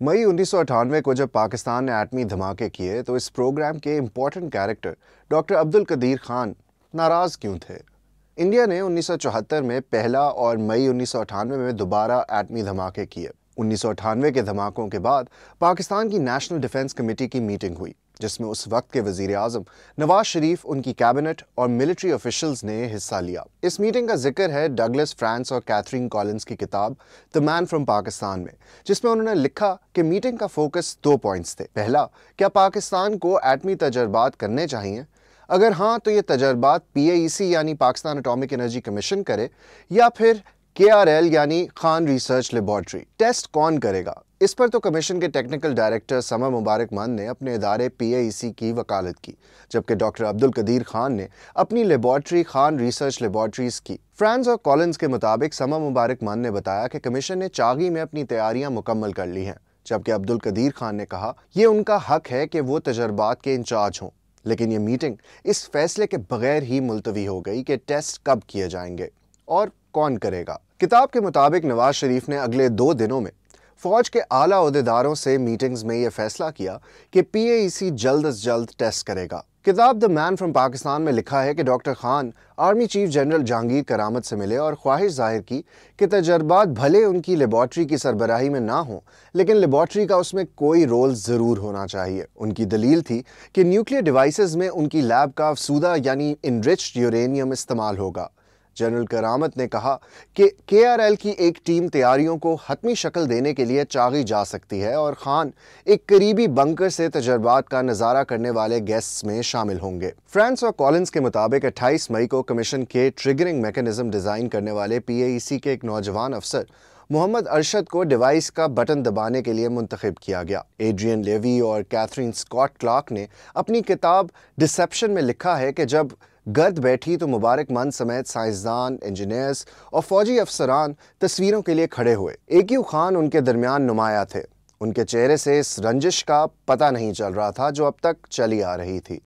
मई 1998 को जब पाकिस्तान ने एटमी धमाके किए तो इस प्रोग्राम के important character doctor Abdul Qadeer Khan नाराज़ क्यों थे? इंडिया ने 1974 में पहला और मई 1998 में दोबारा एटमी धमाके किए। 1998 के धमाकों के बाद पाकिस्तान की नेशनल डिफेंस कमेटी की मीटिंग हुई, जिसमें उस वक्त के वजीर आजम नवाज शरीफ, उनकी कैबिनेट और मिलिट्री ऑफिशियल्स ने हिस्सा लिया। इस मीटिंग का जिक्र है डगलस फ्रांस और कैथरीन कॉलिंस की किताब द मैन फ्रॉम पाकिस्तान में, जिसमें उन्होंने लिखा कि मीटिंग का फोकस 2 पॉइंट्स थे। पहला, क्या पाकिस्तान को एटमी तजर्बात करने चाहिए? अगर हाँ तो ये तजर्बात PAEC यानी पाकिस्तान एटॉमिक एनर्जी कमीशन करे या फिर KRL यानी खान रिसर्च लेबॉर्ट्री। टेस्ट कौन करेगा? इस पर तो कमीशन के टेक्निकल डायरेक्टर समा मुबारक मंद ने अपने इदारे PAEC की वकालत की, जबकि डॉक्टर अब्दुल कदीर खान ने अपनी लेबॉर्ट्री खान रिसर्च लेबॉर्ट्रीज की। फ्रांस और कॉलिंस के मुताबिक समा मुबारक मंद ने बताया कि कमीशन ने चागी में अपनी तैयारियां मुकम्मल कर ली हैं, जबकि अब्दुल कदीर खान ने कहा ये उनका हक है कि वो तजर्बात के इंचार्ज हों। लेकिन ये मीटिंग इस फैसले के बगैर ही मुलतवी हो गई कि टेस्ट कब किए जाएंगे और कौन करेगा। किताब के मुताबिक नवाज शरीफ ने अगले 2 दिनों में फौज के आला ओहदेदारों से मीटिंग्स में यह फैसला किया कि PAEC जल्द अज जल्द टेस्ट करेगा। किताब द मैन फ्रॉम पाकिस्तान में लिखा है कि doctor Khan army chief general Jehangir Karamat से मिले और ख्वाहिश जाहिर की कि तजर्बात भले उनकी लेबॉर्ट्री की सरबराही में ना हो, लेकिन लेबॉर्ट्री का उसमें कोई रोल ज़रूर होना चाहिए। उनकी दलील थी कि न्यूक्लियर डिवाइसेस में उनकी लैब का अफसूदा यानी इनरिच्ड यूरेनियम इस्तेमाल होगा। जनरल करामत ने कहा कि KRL की एक टीम तैयारियों को हतमी शक्ल देने के लिए चागी जा सकती है और खान एक करीबी बंकर से तजर्बात का नज़ारा करने वाले गेस्ट्स में शामिल होंगे। फ्रांस और कॉलिंस के मुताबिक 28 मई को कमीशन के ट्रिगरिंग मैकेनिज्म डिज़ाइन करने वाले PAEC के एक नौजवान अफसर मोहम्मद अरशद को डिवाइस का बटन दबाने के लिए मुंतखब किया गया। एड्रियन लेवी और कैथरीन स्कॉट क्लार्क ने अपनी किताब डिसेप्शन में लिखा है कि जब गर्द बैठी तो मुबारक मंद समेत साइंसदान, इंजीनियर्स और फौजी अफसरान तस्वीरों के लिए खड़े हुए। AQ खान उनके दरमियान नुमाया थे। उनके चेहरे से इस रंजिश का पता नहीं चल रहा था जो अब तक चली आ रही थी।